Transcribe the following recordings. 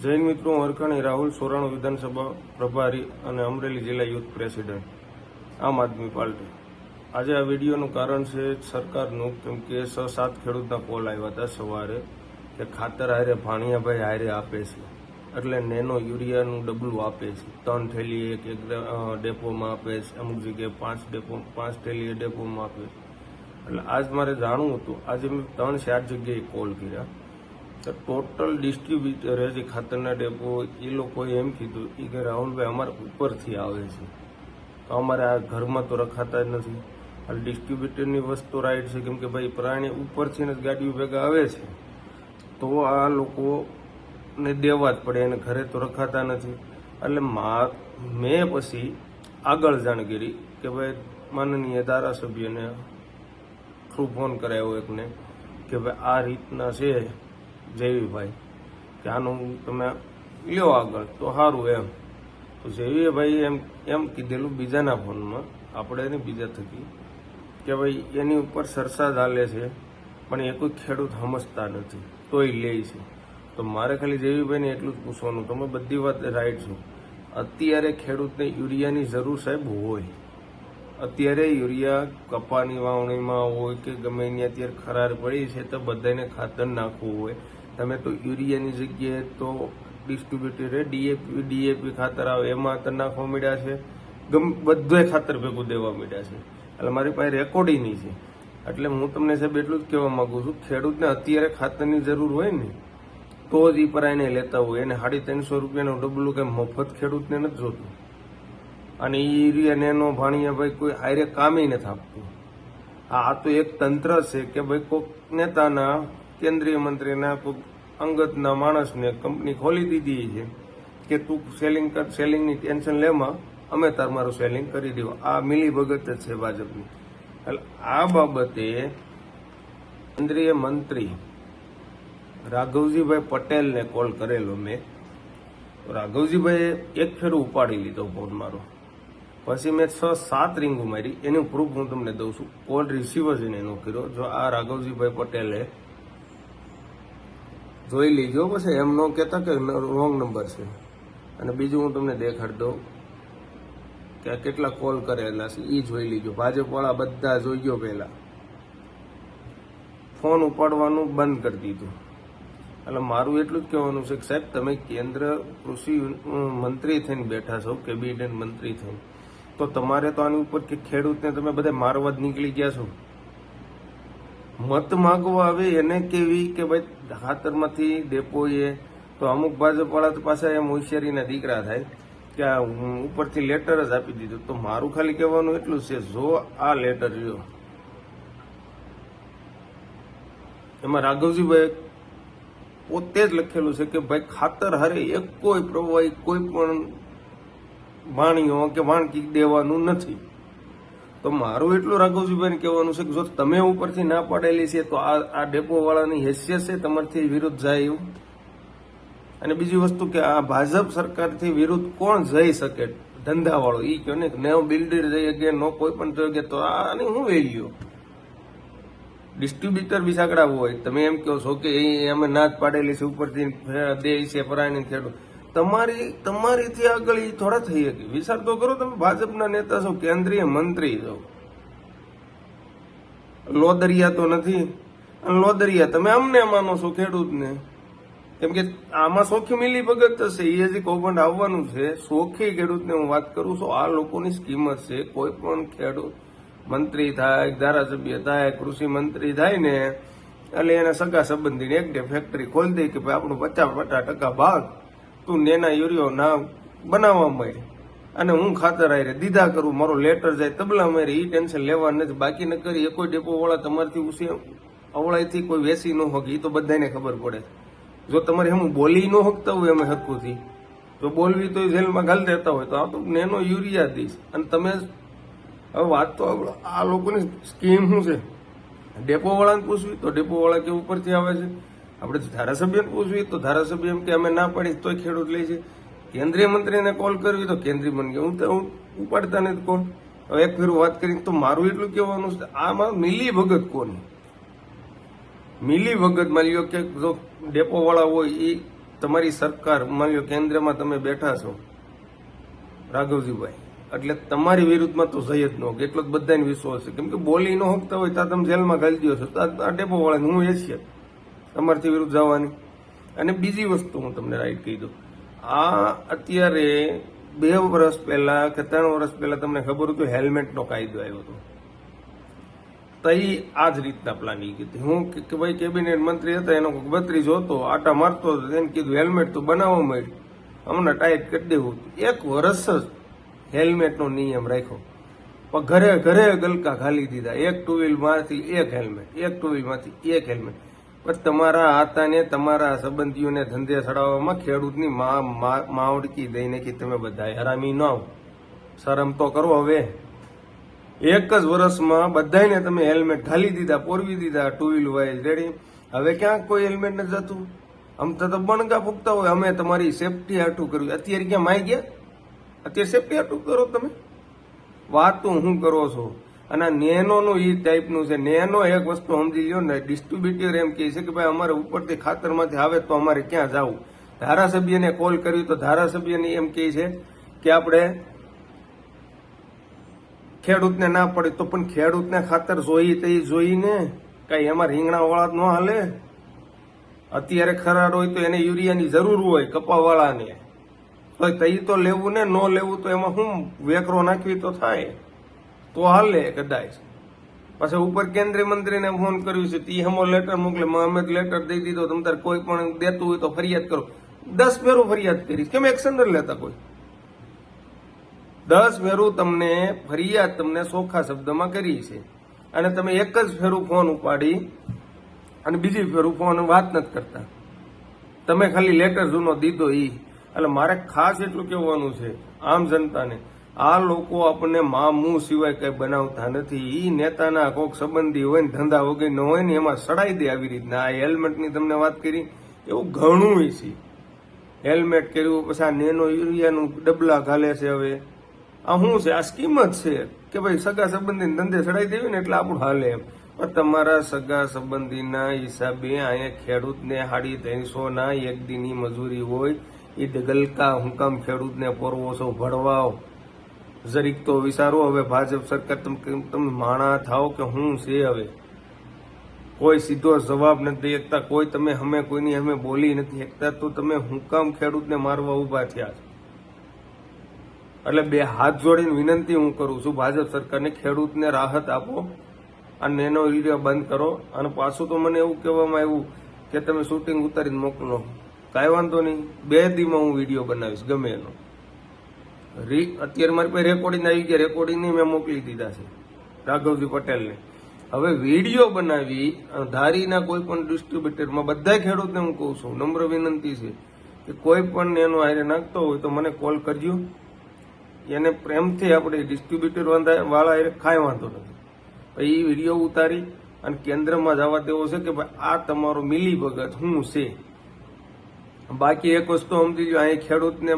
જૈન મિત્રો અરખાણી રાહુલ સોરાણો વિધાનસભા પ્રભારી અને અમરેલી જિલ્લા યુથ પ્રેસિડેન્ટ આમ આદમી પાર્ટી। આજે આ વિડીયોનું કારણ છે સરકારનું, કેમ કે 6-7 ખેડૂતના કોલ આવ્યા હતા સવારે કે ખાતર હારે ભાણિયાભાઈ હારે આપે છે, એટલે નેનો યુરિયાનું ડબલું આપે છે। 3 થેલી એક ડેપોમાં આપે છે, અમુક જગ્યાએ 5 થેલી ડેપોમાં આપે છે। એટલે આજ મારે જાણવું હતું, આજે મેં 3-4 જગ્યાએ કોલ કર્યા તો ટોટલ ડિસ્ટ્રીબ્યુટરે જે ખાતરના ડેપો એ લોકોએ એમ કીધું કે રાહુલભાઈ અમારે ઉપરથી આવે છે, તો અમારે આ ઘરમાં તો રખાતા જ નથી। આ ડિસ્ટ્રીબ્યુટરની વસ્તુ રાઈટ છે, કેમ કે ભાઈ પ્રાણી ઉપરથી જ ગાડીઓ ભેગા આવે છે, તો આ લોકોને દેવા જ પડે, એને ઘરે તો રખાતા નથી। એટલે મેં પછી આગળ જાણ કરી કે ભાઈ માનનીય ધારાસભ્યને થ્રુ ફોન કરાયો એકને કે ભાઈ આ રીતના છે જયવીભાઈ, કે આનું તમે લ્યો આગળ તો સારું એમ। તો જયવીભાઈ એમ કીધેલું બીજાના ફોનમાં, આપણે એને બીજા થકી, કે ભાઈ એની ઉપર સરસા ચાલે છે પણ એ કોઈ ખેડૂત સમજતા નથી તોય લે છે। તો મારે ખાલી જયવીભાઈને એટલું જ પૂછવાનું, તમે બધી વાત રાઈટ છો, અત્યારે ખેડૂતને યુરિયાની જરૂર સાહેબ હોય, અત્યારે યુરિયા કપાની વાવણીમાં હોય કે ગમે ત્યાં અત્યારે ખરાર પડી છે તો બધાને ખાતર નાખવું હોય, તમે તો યુરિયાની જગ્યાએ તો ડિસ્ટ્રીબ્યુટરે ડીએપી ખાતર આવે એમાં ખાતર નાખવા માંડ્યા છે, બધું ખાતર ભેગું દેવા માંડ્યા છે। એટલે મારી પાસે રેકોર્ડિંગ છે, એટલે હું તમને સાહેબ એટલું જ કહેવા માંગુ છું, ખેડૂતને અત્યારે ખાતરની જરૂર હોય ને તો જ એ પરાઈને લેતા હોય, એને 350 રૂપિયાનું ડબલું કે મફત ખેડૂતને નથી જોતું। અને એ યુરિયા નેનો ભાણિયાભાઈ કોઈ હારે કામે નથી આપતું। આ તો એક તંત્ર છે કે ભાઈ કોઈક નેતાના, કેન્દ્રીય મંત્રીના, કોઈક અંગતના માણસને કંપની ખોલી દીધી છે કે તું સેલિંગની ટેન્શન લેમાં, અમે તમારું સેલિંગ કરી દેવા। આ મિલી ભગત જ છે ભાજપની। એટલે આ બાબતે કેન્દ્રીય મંત્રી રાઘવજીભાઈ પટેલને કોલ કરેલો મેં, રાઘવજીભાઈએ એક ફેરું ઉપાડી લીધો ફોન મારો, પછી મેં 6-7 રીંગો મારી, એનું પ્રૂફ હું તમને દઉં છું। કોલ રિસીવર જ એનો કર્યો, જો આ રાઘવજીભાઈ પટેલે જોઈ લીજો, પછી એમ ન કહેતા કે રોંગ નંબર છે। અને બીજું હું તમને દેખાડી દઉં કે આ કેટલા કોલ કરેલા છે એ જોઈ લીજો, ભાજપવાળા બધા જોઈ ગયો, પહેલા ફોન ઉપાડવાનું બંધ કરી દીધું। એટલે મારું એટલું જ કહેવાનું છે કે સાહેબ તમે કેન્દ્ર કૃષિ મંત્રી થઈને બેઠા છો, કેબિનેટ મંત્રી થઈને, તો તમારે તો આની ઉપર કે ખેડૂતને તમે બધા મારવા જ નીકળી ગયા છો। મત માગવા આવે એને કેવી કે ભાઈ ખાતરમાંથી ડેપોએ, તો અમુક ભાજપવાળા તો પાછા એમ હોશિયારીના દીકરા થાય કે આ ઉપરથી લેટર જ આપી દીધું। તો મારું ખાલી કહેવાનું એટલું છે, જો આ લેટર રહ્યો એમાં રાઘવજીભાઈ પોતે જ લખેલું છે કે ભાઈ ખાતર હારે એક કોઈ પ્રવાહી કોઈ પણ વાણીઓ કે વાણકી દેવાનું નથી। તો મારું એટલું રાઘવજીભાઈને કહેવાનું છે કે જો તમે ઉપરથી ના પાડેલી છે તો આ ડેપો વાળાની હેસિયત છે તમારથી વિરુદ્ધ જાય એવું? અને બીજી વસ્તુ કે આ ભાજપ સરકારથી વિરુદ્ધ કોણ જઈ શકે? ધંધાવાળો ઈ કહો ને, નેવ બિલ્ડર જઈ ગયા, નો કોઈ પણ જઈ ગયા, તો આની શું વેલ્યુ? ડિસ્ટ્રીબ્યુટર બિસાકડા હોય, તમે એમ કહો છો કે અમે ના જ પાડેલી છે, ઉપરથી દે છે પરાયણી ખેડૂત, તમારીથી આગળ એ થોડા થઈ શકે? વિચાર તો કરો, તમે ભાજપના નેતા છો, કેન્દ્રીય મંત્રી છો, લોદરિયા તો નથી। અને લોદરિયા તમે અમને માનો છો ખેડૂતને, કેમ કે આમાં સોખી મિલી ભગત થશે, એ હજી કૌભાંડ આવવાનું છે। સોખી ખેડૂતને હું વાત કરું છું, આ લોકોની સ્કીમ જ છે, કોઈ પણ ખેડૂત મંત્રી થાય, ધારાસભ્ય થાય, કૃષિ મંત્રી થાય ને એટલે એના સગા સંબંધીને એક ડે ફેક્ટરી ખોલી દે કે ભાઈ આપણું 50% ભાગ તું નેના યુરિયો ના બનાવવા માંડે, અને હું ખાતર આયરે દીધા કરું, મારો લેટર જાય તબલા મારે, એ ટેન્શન લેવા નથી। બાકી ન કરી એ કોઈ ડેપો વાળા તમારથી ઉસે અવળાઈથી કોઈ વેસી ન હોકે, એ તો બધાને ખબર પડે। જો તમારે એમ બોલી ન શકતા હોય અમે હરખુંથી, જો બોલવી તો જેલમાં ઘાલ દેતા હોય, તો આ તો નેનો યુરિયા દઈશ। અને તમે હવે વાત તો આ લોકોની સ્કીમ શું છે, ડેપો વાળાને પૂછવી તો ડેપો વાળા કે ઉપરથી આવે છે, આપણે ધારાસભ્યને પૂછવી તો ધારાસભ્ય એમ કે અમે ના પાડી તોય ખેડૂત લે છે, કેન્દ્રીય મંત્રીને કોલ કરવી તો કેન્દ્રીય મંત્રી હું ઉપાડતા નથી કોણ। હવે એક ફેરું વાત કરી તો મારું એટલું કહેવાનું છે, આમાં મિલી ભગત કોની? મિલી ભગત માં લ્યો કે જો ડેપો વાળા હોય એ તમારી સરકાર, માની લો કેન્દ્રમાં તમે બેઠા છો રાઘવજીભાઈ, એટલે તમારી વિરુદ્ધમાં તો જઈ જ ન કે એટલો જ બધાને વિશ્વાસ છે, કેમ કે બોલી ન હોકતા હોય ત્યાં તમે જેલમાં ઘાલી દો છો. આ ડેપો વાળાને હું એશિયત તમારથી વિરુદ્ધ જવાની. અને બીજી વસ્તુ હું તમને રાઈટ કહી દઉં, આ અત્યારે 2 વર્ષ પહેલા કે 3 વર્ષ પહેલા તમને ખબર હતું હેલ્મેટનો કાયદો આવ્યો હતો, તઈ આ જ રીતના પ્લાનિંગ હતી. હું કે ભાઈ કેબિનેટ મંત્રી હતા, એનો ભત્રીજો હતો, આટા મારતો હતો, એને કીધું હેલ્મેટ તો બનાવવા માંડ્યું, હમણાં ટાઈટ કરી દેવું. 1 વર્ષ જ હેલ્મેટનો નિયમ રાખ્યો, પણ ઘરે ઘરે ગલકા ખાલી દીધા. 1 ટુ વ્હીલમાંથી 1 હેલ્મેટ, 1 ટુ વ્હીલમાંથી 1 હેલ્મેટ. પણ તમારા આતાને, તમારા સંબંધીઓને ધંધે ચડાવવામાં ખેડૂતની માવડકી દઈ નાખી. તમે બધા હરામી ન આવો, શરમ તો કરો હવે. 1 જ વર્ષમાં બધાને તમે હેલ્મેટ ઘાલી દીધા, પોરવી દીધા, ટુ વ્હીલ વાઇઝ રેડી. હવે ક્યાં કોઈ હેલ્મેટ નથી જતું. આમ તો બણગા ફૂકતા હોય, અમે તમારી સેફટી હાટું કર્યું. અત્યારે ક્યાં માઈ ગયા? અત્યારે સેફટી હાટું કરો તમે, વાત તો હું કરો છો. અને નેનોનું એ ટાઈપનું છે. નેનો એક વસ્તુ સમજી લ્યો ને, ડિસ્ટ્રીબ્યુટર એમ કહે છે કે ભાઈ અમારે ઉપરથી ખાતરમાંથી આવે તો અમારે ક્યાં જવું. ધારાસભ્યને કોલ કર્યું તો ધારાસભ્યને એમ કહે છે કે આપણે ખેડૂતને ના પડે, તો પણ ખેડૂતને ખાતર જોઈ તો જોઈને કઈ એમાં રીંગણા વાળા ન હાલે. અત્યારે ખરાડ હોય તો એને યુરિયાની જરૂર હોય, કપાવાળાને તો તઈ તો લેવું ને, ન લેવું તો એમાં શું વેકરો નાખવી તો થાય તો હાલે કદાચ. પછી ઉપર કેન્દ્રીય મંત્રીને ફોન કર્યું છે, તી હમો લેટર મોકલે, અમે લેટર દઈ દીધો, તમ તાર કોઈ પણ દેતું હોય તો ફરિયાદ કરો. 10 ફેરું ફરિયાદ કરી, કેમ એક્શન નથી લેતા કોઈ? 10 ફેરું તમને ફરિયાદ તમને ચોખ્ખા શબ્દમાં કરી છે, અને તમે 1 જ ફેરું ફોન ઉપાડી અને બીજી ફેરું ફોન વાત નથી કરતા. તમે ખાલી લેટર જૂનો દીધો ઈ. એટલે મારે ખાસ એટલું કહેવાનું છે આમ જનતાને, આ લોકો આપણને મામું સિવાય કઈ બનાવતા નથી. ઈ નેતાના કોઈક સંબંધી હોય ને, ધંધા વગર ન હોય ને, એમાં સડાઈ દે આવી રીતના. આ હેલ્મેટની તમને વાત કરી, એવું ઘણું છે. હેલ્મેટ કર્યું, પછી આ નેનો યુરિયાનું ડબલા ઘાલે છે. હવે આ શું છે? આ સ્કીમ જ છે કે ભાઈ સગા સંબંધીને ધંધે ચડાઈ દેવી ને એટલે આપણું હાલે એમ. પણ તમારા સગા સંબંધીના હિસાબે અહીંયા ખેડૂતને 350 ના 1 દીની મજૂરી હોય, એ ગલકા હું કામ ખેડૂતને પરવો છો ભળવાઓ? જરીક તો વિચારો. હવે ભાજપ સરકાર તમે માણા થાવ કે હું છે? હવે કોઈ સીધો જવાબ નથી શકતા, કોઈ તમે હમે કોઈની હમે બોલી નથી શકતા, તો તમે હું કામ ખેડૂતને મારવા ઉભા થયા છો? એટલે 2 હાથ જોડીને વિનંતી હું કરું છું ભાજપ સરકારને, ખેડૂતને રાહત આપો, આ નેનો યુરિયા બંધ કરો. અને પાછું તો મને એવું કહેવામાં આવ્યું કે તમે શૂટિંગ ઉતારીને મોકલો. કાંઈ વાંધો નહીં, 2 દીમાં હું વિડીયો બનાવીશ ગમે એનો. અત્યારે મારી પાસે રેકોર્ડિંગ આવી ગયા, રેકોર્ડિંગ મેં મોકલી દીધા છે રાઘવજી પટેલને. હવે વિડીયો બનાવી ધારીના કોઈ પણ ડિસ્ટ્રીબ્યુટરમાં બધા ખેડૂતને હું કહું છું, નમ્ર વિનંતી છે કે કોઈ પણ એનો હારે નાખતો હોય તો મને કોલ કરજો. એને પ્રેમથી આપણે ડિસ્ટ્રીબ્યુટર વાળા એ કાંઈ વાંધો નથી. પછી એ વિડીયો ઉતારી અને કેન્દ્રમાં જવા દેવો છે કે ભાઈ આ તમારો મિલી ભગત શું છે. બાકી એક વસ્તુ સમજી લો, અહીં ખેડૂતને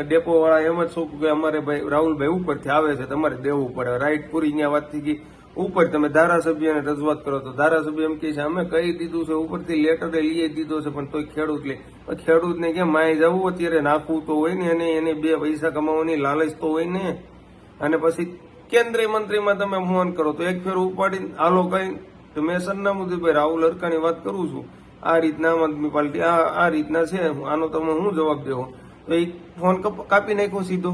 ડેપો વાળા એમ જ શું કે અમારે ભાઈ રાહુલભાઈ ઉપરથી આવે છે, તમારે દેવું પડે. રાઈટ પૂરી અહીંયા વાત થઈ ગઈ. ઉપર તમે ધારાસભ્યને રજૂઆત કરો તો ધારાસભ્ય એમ કહે છે અમે કહી દીધું છે, ઉપરથી લેટર લઈ દીધો છે, પણ તોય ખેડૂત લે. ખેડૂતને કેમ માય જવું? અત્યારે નાખવું તો હોય ને, અને એને 2 પૈસા કમાવાની લાલચ તો હોય ને. અને પછી કેન્દ્રીય મંત્રીમાં તમે ફોન કરો તો 1 ફેર ઉપાડીને હાલો કઈ તો મેં સરનામું દીધું, ભાઈ રાહુલ હરકાની વાત કરું છું, આ રીતના આમ આદમી પાર્ટી આ રીતના છે, આનો તમે હું જવાબ દેવો? તો એ ફોન કાપી નાખ્યો સીધો.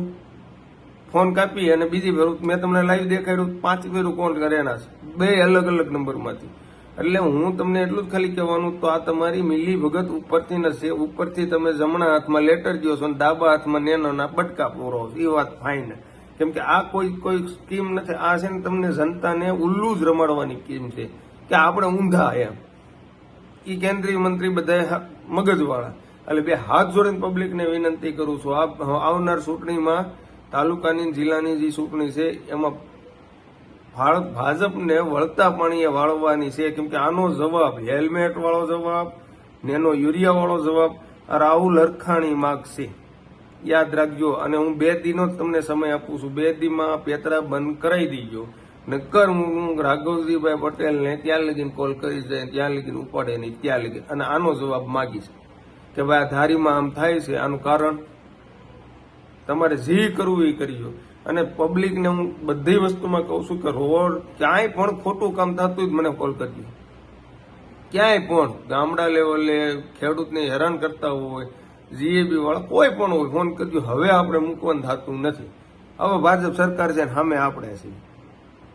ફોન કાપી અને બીજી ફેર મેં તમને લાઈવ દેખાડ્યું, 5 ફેરું કોલ કરેના છે, 2 અલગ અલગ નંબરમાંથી. એટલે હું તમને એટલું જ ખાલી કહેવાનું, તો આ તમારી મિલી ભગત ઉપરથી નથી. ઉપરથી તમે જમણા હાથમાં લેટર દો છો અને ડાબા હાથમાં નેનોના બટકા પૂરો. એ વાત ફાઇન. કેમ કે આ કોઈ સ્કીમ નથી. આ છે ને તમને જનતાને ઉલ્લુ જ રમાડવાની સ્કીમ છે કે આપણે ઊંધા એમ. એ કેન્દ્રીય મંત્રી બધા મગજવાળા. એટલે 2 હાથ જોડીને પબ્લિકને વિનંતી કરું છું, આવનાર ચૂંટણીમાં તાલુકાની જિલ્લાની જે ચૂંટણી છે એમાં ભાજપને વળતા પાણીએ વાળવાની છે. કેમ કે આનો જવાબ હેલ્મેટ વાળો જવાબ, નેનો યુરિયા વાળો જવાબ રાહુલ હરખાણી માગશે. યાદ રાખજો. અને હું 2 દીનો જ તમને સમય આપું છું. 2 દીમાં પેતરા બંધ કરાવી દીજો. નકર હું રાઘવજીભાઈ પટેલને ત્યાં લગીને કોલ કરી જાય, ત્યાં લગીને ઉપાડે નહીં, ત્યાં લગી અને આનો જવાબ માગીશ. કે ભાઈ આ ધારીમાં આમ થાય છે, આનું કારણ તમારે જે કરવું એ કરજો. અને પબ્લિકને હું બધી વસ્તુમાં કહું છું કે રોડ ક્યાંય પણ ખોટું કામ થતું જ મને કોલ કરજો. ક્યાંય પણ ગામડા લેવલે ખેડૂતને હેરાન કરતા હોય, જીએબી વાળા કોઈ પણ હોય, ફોન કરજો. હવે આપણે મૂકવાનું થતું નથી. હવે ભાજપ સરકાર છે ને સામે આપણે છીએ.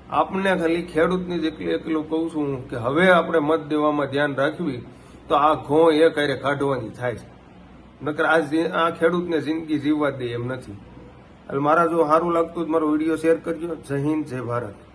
આપને ખાલી ખેડૂતની જ એકલું કહું છું કે હવે આપણે મત દેવામાં ધ્યાન રાખવી તો આ ઘો એ કરે કાઢવાની થાય છે. નકર આ ખેડૂતને જિંદગી જીવવા દે એમ નથી. એટલે મારા જો સારું લાગતું મારો વિડીયો શેર કરજો. જય હિન્દ, જય ભારત.